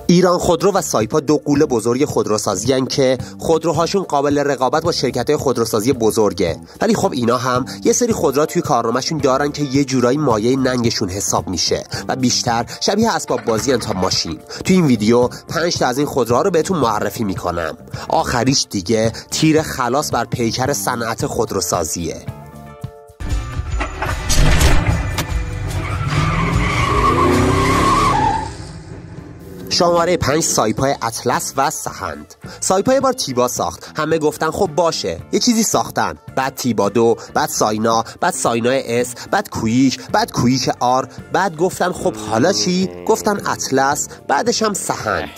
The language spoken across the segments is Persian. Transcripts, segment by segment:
ایران خودرو و سایپا دو غول بزرگ خودروسازی هستند که خودروهاشون قابل رقابت با شرکت‌های خودروسازی بزرگه، ولی خب اینا هم یه سری خودرو توی کارنامه‌شون دارن که یه جورایی مایه ننگشون حساب میشه و بیشتر شبیه اسباب بازی تا ماشین. توی این ویدیو 5 تا از این خودروها رو بهتون معرفی میکنم. آخریش دیگه تیر خلاص بر پیکر صنعت خودروسازیه. شماره 5 سایپای اطلس و سهند. سایپا یه بار تیبا ساخت، همه گفتن خب باشه، یه چیزی ساختن. بعد تیبا 2، بعد ساینا، بعد ساینا اس، بعد کویک، بعد کویک آر، بعد گفتن خب حالا چی؟ گفتن اطلس، بعدش هم سهند.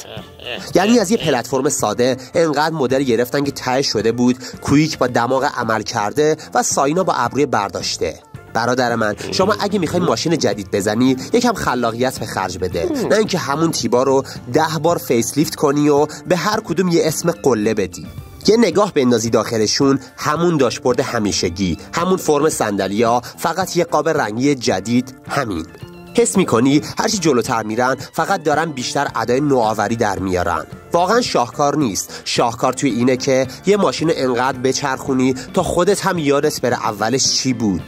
یعنی از یه پلتفرم ساده انقدر مدل گرفتن که ته شده بود کویک با دماغ عمل کرده و ساینا با ابروی برداشته. برادر من، شما اگه میخوای ماشین جدید بزنی یکم خلاقیت به خرج بده، نه اینکه همون تیبا رو 10 بار فیس لیفت کنی و به هر کدوم یه اسم قله بدی. یه نگاه بندازی داخلشون، همون داشبورد همیشگی، همون فرم صندلی‌ها، فقط یه قاب رنگی جدید. همین حس میکنی هرچی جلوتر میرن فقط دارن بیشتر ادای نوآوری در میارن. واقعا شاهکار نیست. شاهکار توی اینه که یه ماشین انقدر بچرخونی تا خودت هم یادت بره اولش چی بود.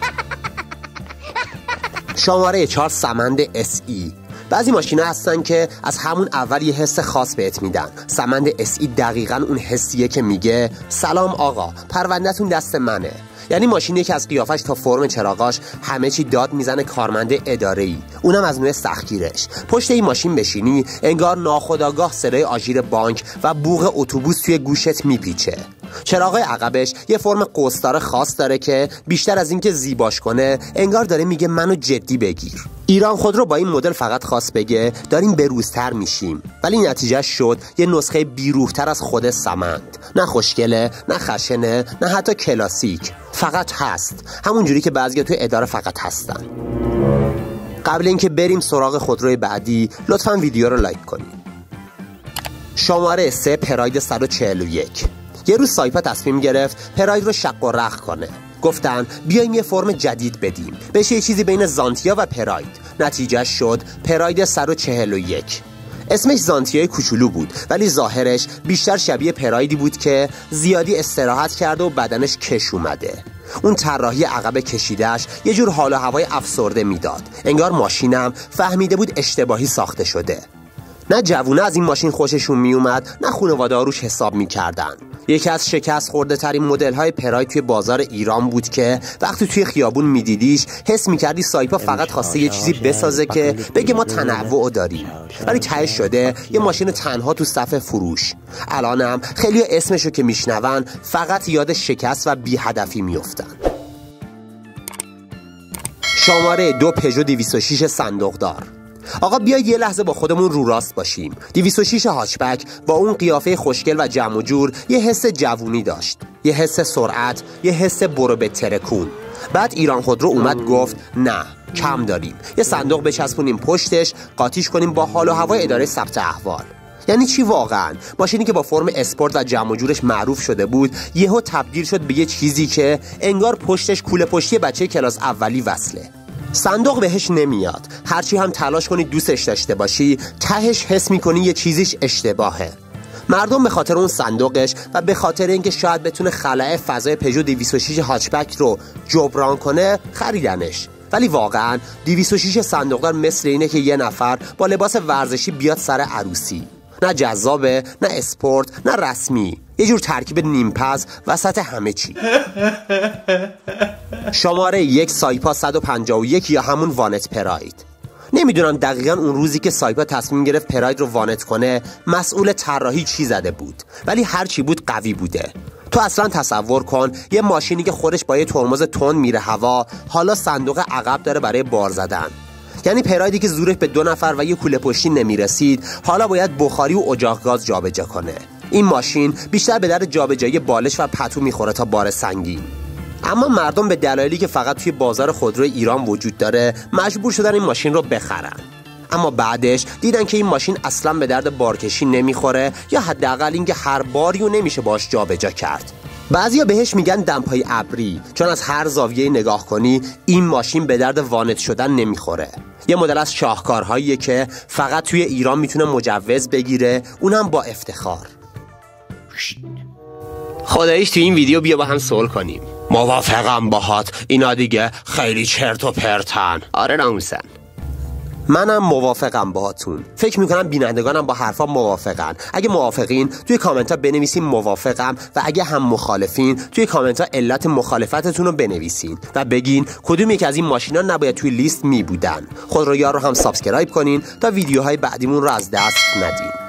شماره 4 سمند SE. بعضی ماشینا هستن که از همون اول یه حس خاص بهت میدن. سمند SE دقیقاً اون حسیه که میگه سلام آقا، پرونده‌تون دست منه. یعنی ماشینی که از قیافش تا فرم چراغاش همه چی داد میزنه کارمند اداره‌ای، اونم از نوع سختگیرش. پشت این ماشین بشینی انگار ناخودآگاه صدای آژیر بانک و بوق اتوبوس توی گوشت میپیچه. چراغای عقبش یه فرم قوسدار خاص داره که بیشتر از اینکه زیباش کنه انگار داره میگه منو جدی بگیر. ایران خودرو با این مدل فقط خواست بگه داریم بروزتر میشیم، ولی نتیجه شد یه نسخه بیروحتر از خود سمند. نه خوشگله، نه خشنه، نه حتی کلاسیک، فقط هست، همون جوری که بعضیا توی اداره فقط هستن. قبل اینکه بریم سراغ خودروی بعدی لطفاً ویدیو رو لایک کنید. شماره 3 پراید 141. یه روز سایپا تصمیم گرفت پراید رو شق و رق کنه. گفتن بیایم یه فرم جدید بدیم، بشه یه چیزی بین زانتیا و پراید. نتیجه شد پراید 141. اسمش زانتیای کوچولو بود، ولی ظاهرش بیشتر شبیه پرایدی بود که زیادی استراحت کرده و بدنش کش اومده. اون طراحی عقب کشیدهش یه جور حال و هوای افسرده میداد. انگار ماشینم فهمیده بود اشتباهی ساخته شده. نه جوونه از این ماشین خوششون میومد، نه خانواده روش حساب میکردن. یکی از شکست خورده ترین مدل های پراید توی بازار ایران بود که وقتی توی خیابون میدیدیش حس میکردی سایپا فقط خواسته یه چیزی بسازه که بگه ما تنوع داریم، ولی ته شده یه ماشین تنها تو صف فروش. الانم خیلی اسمشو که میشنون فقط یاد شکست و بی هدفی میافتن. شماره 2 پژو 206 صندوقدار. آقا بیاید یه لحظه با خودمون رو راست باشیم. 206 هاچبک با اون قیافه خوشگل و جمع و جور یه حس جوونی داشت، یه حس سرعت، یه حس برو به ترکون. بعد ایران خودرو اومد گفت نه، کم داریم، یه صندوق بچسبونیم پشتش، قاطیش کنیم با حال و هوای اداره ثبت احوال. یعنی چی واقعا؟ ماشینی که با فرم اسپورت و جمع و جورش معروف شده بود یهو تبدیل شد به یه چیزی که انگار پشتش کوله پشتی بچه کلاس اولی وصله. صندوق بهش نمیاد. هرچی هم تلاش کنی دوستش داشته باشی تهش حس میکنی یه چیزیش اشتباهه. مردم به خاطر اون صندوقش و به خاطر اینکه شاید بتونه خلأ فضای پژو 206 هاچبک رو جبران کنه خریدنش. ولی واقعا 206 صندوقدار مثل اینه که یه نفر با لباس ورزشی بیاد سر عروسی. نه جذابه، نه اسپورت، نه رسمی، یه جور ترکیب نیمپز وسط همه چی. شماره 1 سایپا 151 یا همون وانت پراید. نمیدونم دقیقاً اون روزی که سایپا تصمیم گرفت پراید رو وانت کنه مسئول طراحی چی زده بود، ولی هر چی بود قوی بوده. تو اصلا تصور کن یه ماشینی که خودش با یه ترمز تند میره هوا حالا صندوق عقب داره برای بار زدن. یعنی پرایدی که زورش به 2 نفر و یه کوله پشتی نمیرسید حالا باید بخاری و اجاق گاز جابجا کنه. این ماشین بیشتر به در جابجایی بالش و پتو میخوره تا بار سنگین. اما مردم به دلایلی که فقط توی بازار خودرو ایران وجود داره مجبور شدن این ماشین رو بخرن. اما بعدش دیدن که این ماشین اصلا به درد بارکشی نمیخوره یا حداقل اینکه هر باریو نمیشه باش جابجا کرد. بعضیا بهش میگن دمپایی ابری، چون از هر زاویه نگاه کنی این ماشین به درد وانت شدن نمیخوره. یه مدل از شاهکارهاییه که فقط توی ایران میتونه مجوز بگیره، اونم با افتخار. خداییش توی این ویدیو بیا با هم صلح کنیم. موافقم باهات، اینا دیگه خیلی چرت و پرتن. آره ناموسن. منم موافقم باهاتون. فکر میکنم بینندگانم با حرفا موافقن. اگه موافقین توی کامنت ها بنویسین موافقم، و اگه هم مخالفین توی کامنت ها علت مخالفتتون رو بنویسین و بگین کدوم یک از این ماشینا نباید توی لیست می بودن. خودرویار رو هم سابسکرایب کنین تا ویدیوهای بعدیمون رو از دست ندین.